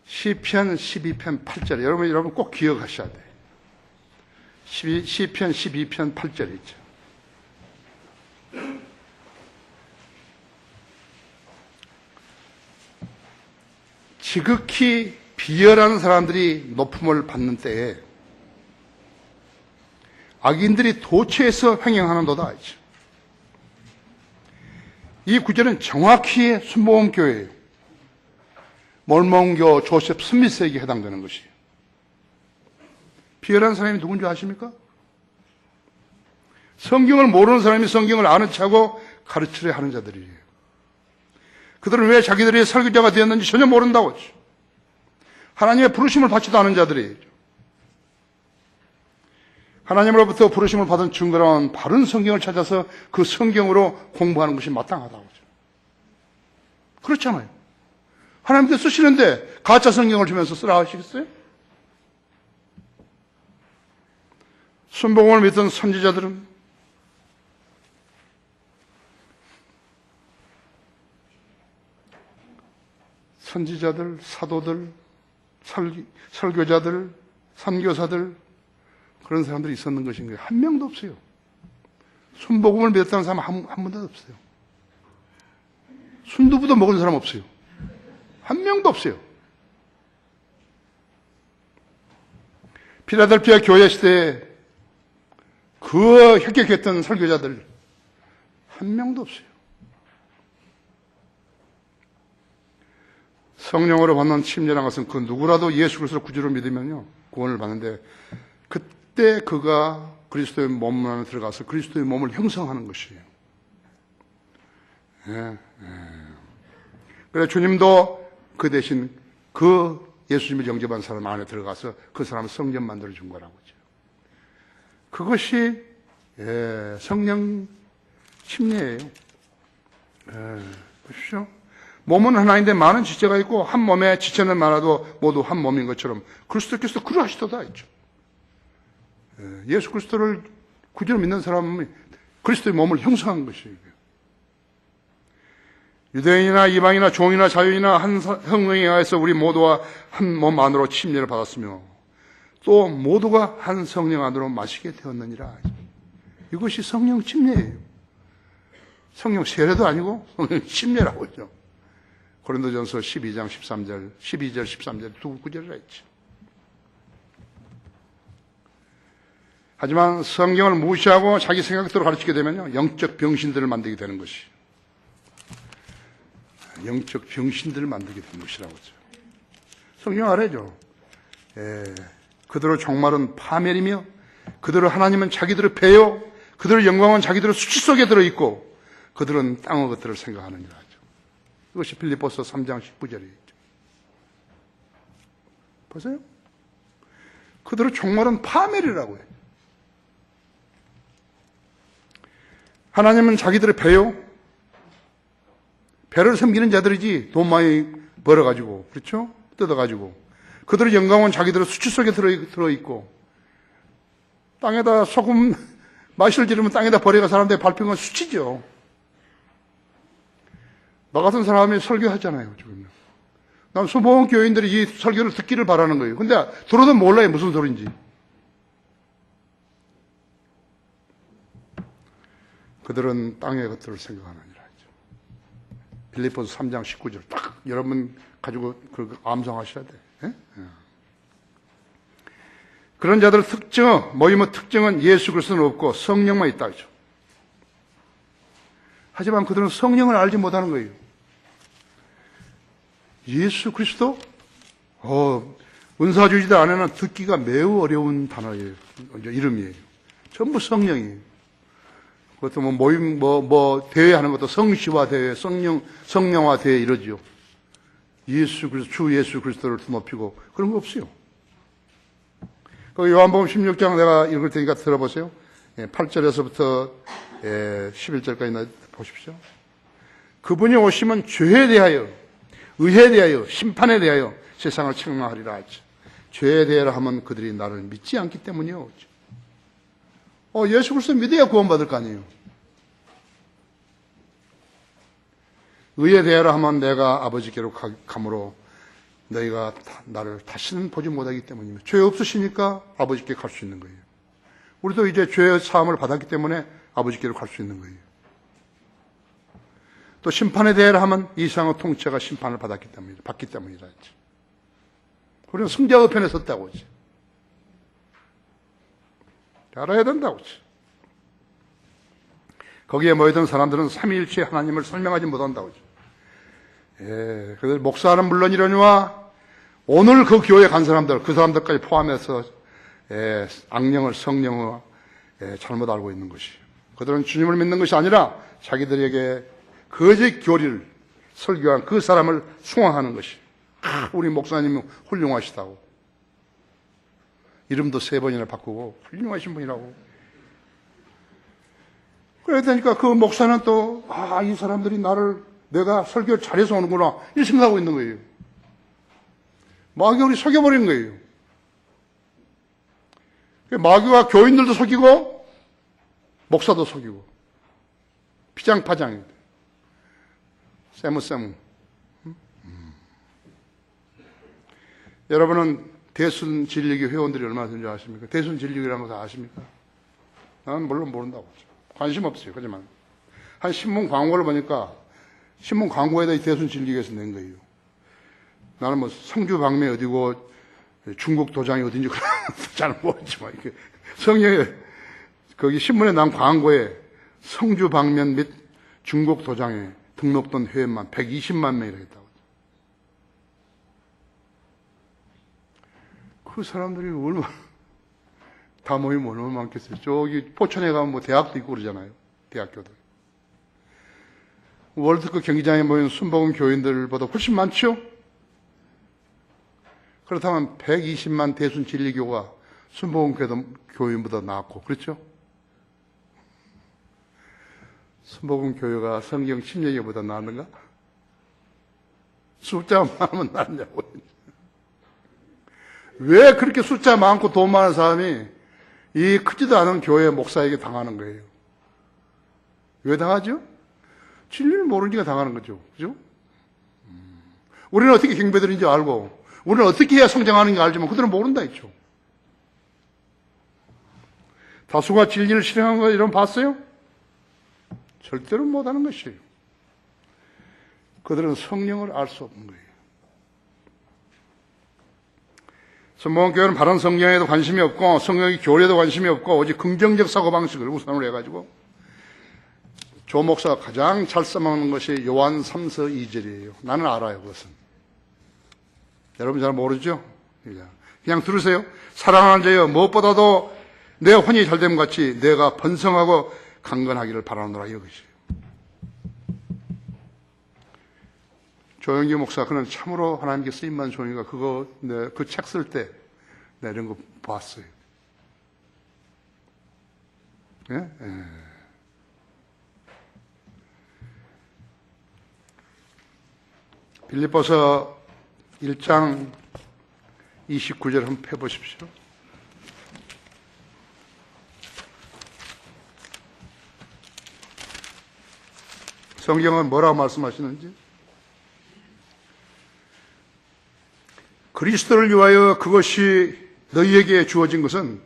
시편 12편 8절. 여러분 꼭 기억하셔야 돼요. 시편 12편 8절 있죠. 지극히 비열한 사람들이 높음을 받는 때에 악인들이 도처에서 횡행하는도다. 이 구절은 정확히 순복음교회예요. 몰몬교 조셉 스미스에게 해당되는 것이에요. 비열한 사람이 누군지 아십니까? 성경을 모르는 사람이 성경을 아는 척하고 가르치려 하는 자들이에요. 그들은 왜 자기들이 설교자가 되었는지 전혀 모른다고 했죠. 하나님의 부르심을 받지도 않은 자들이에요. 하나님으로부터 부르심을 받은 증거는 바른 성경을 찾아서 그 성경으로 공부하는 것이 마땅하다고 하죠. 그렇잖아요. 하나님께서 쓰시는데 가짜 성경을 주면서 쓰라 하시겠어요? 순복음을 믿던 선지자들은 선지자들, 사도들, 설교자들, 선교사들, 그런 사람들이 있었는 것인 거예요. 한 명도 없어요. 순복음을 믿었다는 사람 한 분도 없어요. 순두부도 먹은 사람 없어요. 한 명도 없어요. 필라델피아 교회 시대에 그 혁혁했던 설교자들 한 명도 없어요. 성령으로 받는 침례라는 것은 그 누구라도 예수 그리스도를 구주로 믿으면요 구원을 받는데, 그때 그가 그리스도의 몸 안에 들어가서 그리스도의 몸을 형성하는 것이에요. 그래서 주님도 그 대신 그 예수님을 영접한 사람 안에 들어가서 그 사람을 성전 만들어준 거라고 하죠. 그것이 성령 침례예요. 보십시오. 몸은 하나인데 많은 지체가 있고 한 몸에 지체는 많아도 모두 한 몸인 것처럼 그리스도께서 그러하시도다 했죠. 예수 그리스도를 구주로 믿는 사람은 그리스도의 몸을 형성한 것이에요. 유대인이나 이방이나 종이나 자유인이나 한 성령에 의해서 우리 모두와 한 몸 안으로 침례를 받았으며 또 모두가 한 성령 안으로 마시게 되었느니라. 이것이 성령 침례예요. 성령 세례도 아니고 성령 침례라고 하죠. 고린도전서 12장 13절, 12절, 13절 두 구절이라 했죠. 하지만 성경을 무시하고 자기 생각대로 가르치게 되면요 영적 병신들을 만들게 되는 것이, 영적 병신들을 만들게 되는 것이라고 하죠. 성경 알아야죠. 그들의 종말은 파멸이며 그들의 하나님은 자기들의 배요, 그들의 영광은 자기들의 수치 속에 들어있고 그들은 땅의 것들을 생각하느니라 하죠. 이것이 빌립보서 3장 19절이죠. 보세요. 그들의 종말은 파멸이라고 해요. 하나님은 자기들의 배요, 배를 섬기는 자들이지 돈 많이 벌어가지고, 그렇죠? 뜯어가지고. 그들의 영광은 자기들의 수치 속에 들어있고, 땅에다 소금 마실 지르면 땅에다 버려가 사람들이 밟힌 건 수치죠. 나 같은 사람이 설교하잖아요, 지금. 난 수봉 교인들이 이 설교를 듣기를 바라는 거예요. 근데 들어도 몰라요, 무슨 소리인지. 그들은 땅의 것들을 생각하느니라. 빌립보서 3장 19절 딱 여러분 가지고 그 암송하셔야 돼. 그런 자들 모임의 특징은 예수 그리스도는 없고 성령만 있다. 그죠? 하지만 그들은 성령을 알지 못하는 거예요. 예수 그리스도? 은사주의자 안에는 듣기가 매우 어려운 단어예요. 이름이에요. 전부 성령이에요. 그것도 모임, 대회하는 것도 성시화 대회, 성령화 대회 이러죠. 주 예수 그리스도를 높이고 그런 거 없어요. 요한복음 16장 내가 읽을 테니까 들어보세요. 8절에서부터 11절까지 보십시오. 그분이 오시면 죄에 대하여, 의에 대하여, 심판에 대하여 세상을 책망하리라 하죠. 죄에 대하여 하면 그들이 나를 믿지 않기 때문이요. 예수 그리스도 믿어야 구원받을 거 아니에요. 의에 대하여 하면 내가 아버지께로 가므로 너희가 나를 다시는 보지 못하기 때문입니다. 죄 없으시니까 아버지께 갈 수 있는 거예요. 우리도 이제 죄의 사함을 받았기 때문에 아버지께로 갈 수 있는 거예요. 또 심판에 대하여 하면 이 세상의 통치가 심판을 받기 때문이다. 우리는 승자의 편에 섰다고 하지. 알아야 된다고 하지. 거기에 모이던 사람들은 삼위일체 하나님을 설명하지 못한다고 하지. 그들 목사는 물론이려니와 오늘 그 교회에 간 사람들, 그 사람들까지 포함해서 악령을 성령을 잘못 알고 있는 것이에요. 그들은 주님을 믿는 것이 아니라 자기들에게 거짓 교리를 설교한 그 사람을 숭앙하는 것이. 우리 목사님이 훌륭하시다고. 이름도 3번이나 바꾸고 훌륭하신 분이라고. 그러니까 그 목사는 또 이 사람들이 내가 설교를 잘해서 오는구나 이 생각하고 있는 거예요. 마귀가 우리 속여버린 거예요. 마귀가 교인들도 속이고 목사도 속이고 피장파장이에요. 세무세무. 여러분은 대순진리교 회원들이 얼마나 되는지 아십니까? 대순진리교라는 거 다 아십니까? 나는 물론 모른다고 하죠. 관심 없어요. 하지만 한 신문 광고를 보니까 신문 광고에다 이 대순진리교에서 낸 거예요. 나는 성주 방면 어디고 중국 도장이 어딘지 잘 모르지만 이렇게 성경에 거기 신문에 난 광고에 성주 방면 및 중국 도장에 등록된 회원만 120만 명이라 했다고. 그 사람들이 얼마나 다 모이면 얼마나 많겠어요. 저기 포천에 가면 대학도 있고 그러잖아요. 대학교들. 월드컵 경기장에 모인 순복음 교인들보다 훨씬 많죠? 그렇다면 120만 대순 진리교가 순복음 교인보다 낫고, 그렇죠? 순복음 교회가 성경 침례교보다 낫는가? 숫자 많으면 낫냐고. 왜 그렇게 숫자 많고 돈 많은 사람이 이 크지도 않은 교회 목사에게 당하는 거예요? 왜 당하죠? 진리를 모르니까 당하는 거죠. 그죠? 우리는 어떻게 경배드리는지 알고, 우리는 어떻게 해야 성장하는지 알지만 그들은 모른다 했죠. 다수가 진리를 실행한 거 이런 봤어요? 절대로 못하는 것이에요. 그들은 성령을 알 수 없는 거예요. 순복음교회는 바른 성경에도 관심이 없고 성경의 교리에도 관심이 없고 오직 긍정적 사고방식을 우선으로 해가지고 조 목사가 가장 잘 써먹는 것이 요한 3서 2절이에요. 나는 알아요, 그것은. 여러분 잘 모르죠? 그냥 들으세요. 사랑하는 자여, 무엇보다도 내 혼이 잘됨 같이 내가 번성하고 강건하기를 바라노라, 이것이에요. 조영기 목사, 그는 참으로 하나님께 쓰임받은 종이가 그 책 쓸 때 내가 이런 거 봤어요. 예? 예. 빌립보서 1장 29절 한번 펴보십시오. 성경은 뭐라고 말씀하시는지? 그리스도를 위하여 그것이 너희에게 주어진 것은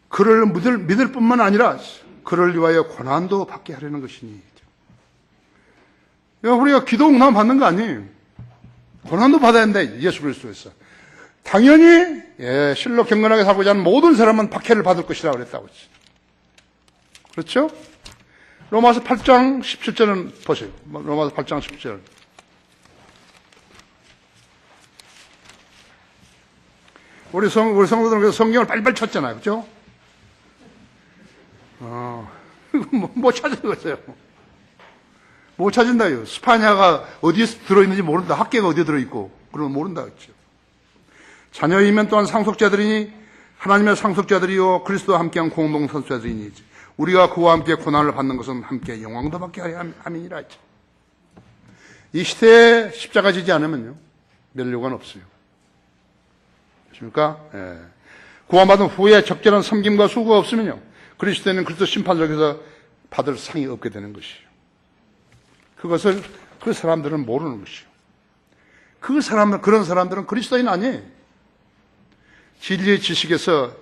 그를 믿을 뿐만 아니라 그를 위하여 고난도 받게 하려는 것이니. 우리가 기도 응답 받는 거 아니에요. 고난도 받아야 된다. 예수 그리스도에서. 당연히 실로 경건하게 살고자 하는 모든 사람은 박해를 받을 것이라고 그랬다고 했지. 그렇죠? 로마서 8장 17절은 보세요. 로마서 8장 17절. 우리 성도들은 그래서 성경을 빨리빨리 찾잖아요. 그렇죠? 못 찾았어요. 못 찾은다요. 스파냐가 어디에 들어있는지 모른다. 학계가 어디에 들어있고 그러면 모른다 그랬죠. 자녀이면 또한 상속자들이니 하나님의 상속자들이요 그리스도와 함께한 공동 선수자들이니 우리가 그와 함께 고난을 받는 것은 함께 영광도 받게 하려 함이니라 했죠. 이 시대에 십자가 지지 않으면요 면류관 없어요. 그렇습니까? 예. 구원받은 후에 적절한 섬김과 수고가 없으면요 그리스도는 그리스도 심판석에서 받을 상이 없게 되는 것이에요. 그것을 그 사람들은 모르는 것이에요. 그런 사람들은 그리스도인 아니에요. 진리의 지식에서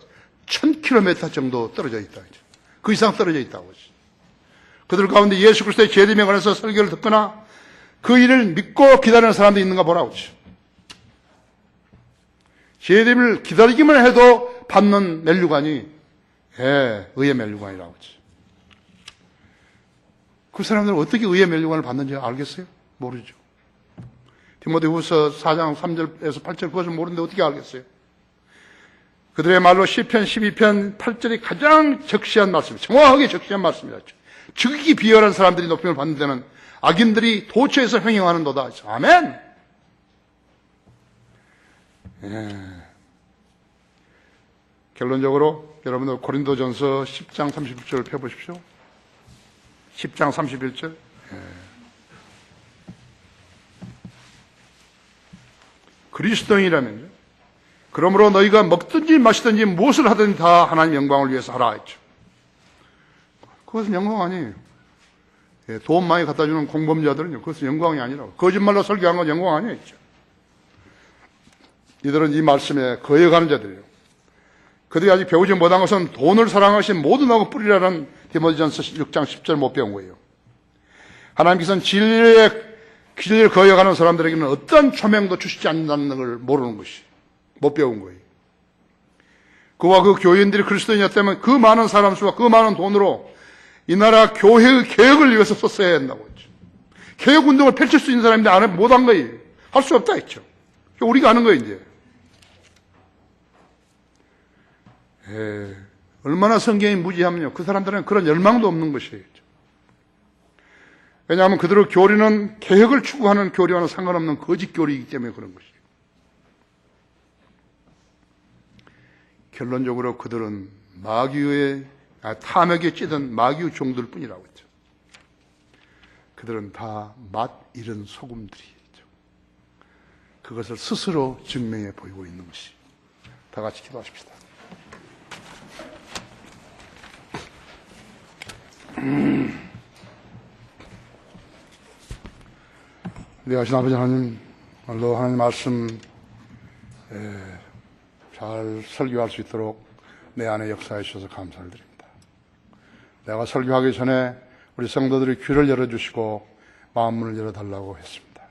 1000km 정도 떨어져 있다. 그 이상 떨어져 있다고 하죠. 그들 가운데 예수 그리스도의 재림에 관해서 설교를 듣거나 그 일을 믿고 기다리는 사람도 있는가 보라고 하죠. 재림을 기다리기만 해도 받는 멸류관이 의의 멸류관이라고 하죠. 그 사람들은 어떻게 의의 멸류관을 받는지 알겠어요? 모르죠. 디모데후서 4장 3절에서 8절 그것을 모르는데 어떻게 알겠어요? 그들의 말로 시편 12편 8절이 가장 적시한 말씀이죠. 정확하게 적시한 말씀이죠. 즉이 비열한 사람들이 높임을 받는 데는 악인들이 도처에서 횡행하는도다. 아멘. 결론적으로 여러분들 고린도전서 10장 31절을 펴보십시오. 10장 31절. 그리스도인이라면요. 그러므로 너희가 먹든지 마시든지 무엇을 하든지 다 하나님 영광을 위해서 하라 했죠. 그것은 영광 아니에요. 돈 많이 갖다 주는 공범자들은요. 그것은 영광이 아니라고. 거짓말로 설교한 건 영광 아니에요. 이들은 이 말씀에 거역하는 자들이에요. 그들이 아직 배우지 못한 것은 돈을 사랑하신 모든 악을 뿌리라는 디모데전서 6장 10절 못 배운 거예요. 하나님께서는 진리를 거역하는 사람들에게는 어떤 초명도 주시지 않는다는 걸 모르는 것이 못 배운 거예요. 그와 그 교인들이 그리스도인이었다면 그 많은 사람 수와 그 많은 돈으로 이 나라 교회의 개혁을 위해서 썼어야 한다고 했죠. 개혁 운동을 펼칠 수 있는 사람인데 못한 거예요. 할 수 없다 했죠. 우리가 하는 거예요, 이제. 얼마나 성경이 무지하면요. 그 사람들은 그런 열망도 없는 것이에요. 왜냐하면 그들의 교리는 개혁을 추구하는 교리와는 상관없는 거짓 교리이기 때문에 그런 것이에요. 결론적으로 그들은 탐욕에 찌든 마귀의 종들 뿐이라고 했죠. 그들은 다 맛 잃은 소금들이죠. 그것을 스스로 증명해 보이고 있는 것이. 다 같이 기도하십시다. 네, 하신 아버지 하나님, 오늘도 하나님 말씀 잘 설교할 수 있도록 내 안에 역사해 주셔서 감사를 드립니다. 내가 설교하기 전에 우리 성도들의 귀를 열어주시고 마음문을 열어달라고 했습니다.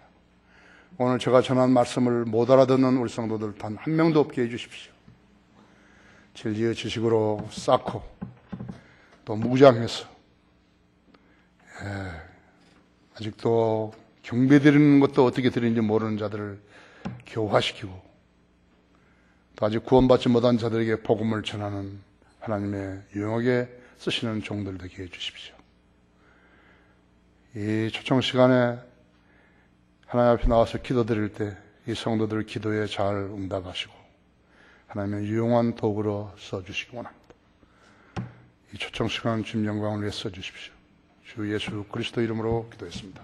오늘 제가 전한 말씀을 못 알아듣는 우리 성도들 단 한 명도 없게 해주십시오. 진리의 지식으로 쌓고 또 무장해서 아직도 경배 드리는 것도 어떻게 드리는지 모르는 자들을 교화시키고 또 아직 구원받지 못한 자들에게 복음을 전하는 하나님의 유용하게 쓰시는 종들 되게 해주십시오. 이 초청 시간에 하나님 앞에 나와서 기도드릴 때 이 성도들 기도에 잘 응답하시고 하나님의 유용한 도구로 써주시기 원합니다. 이 초청 시간 주님 영광을 위해 써주십시오. 주 예수 그리스도 이름으로 기도했습니다.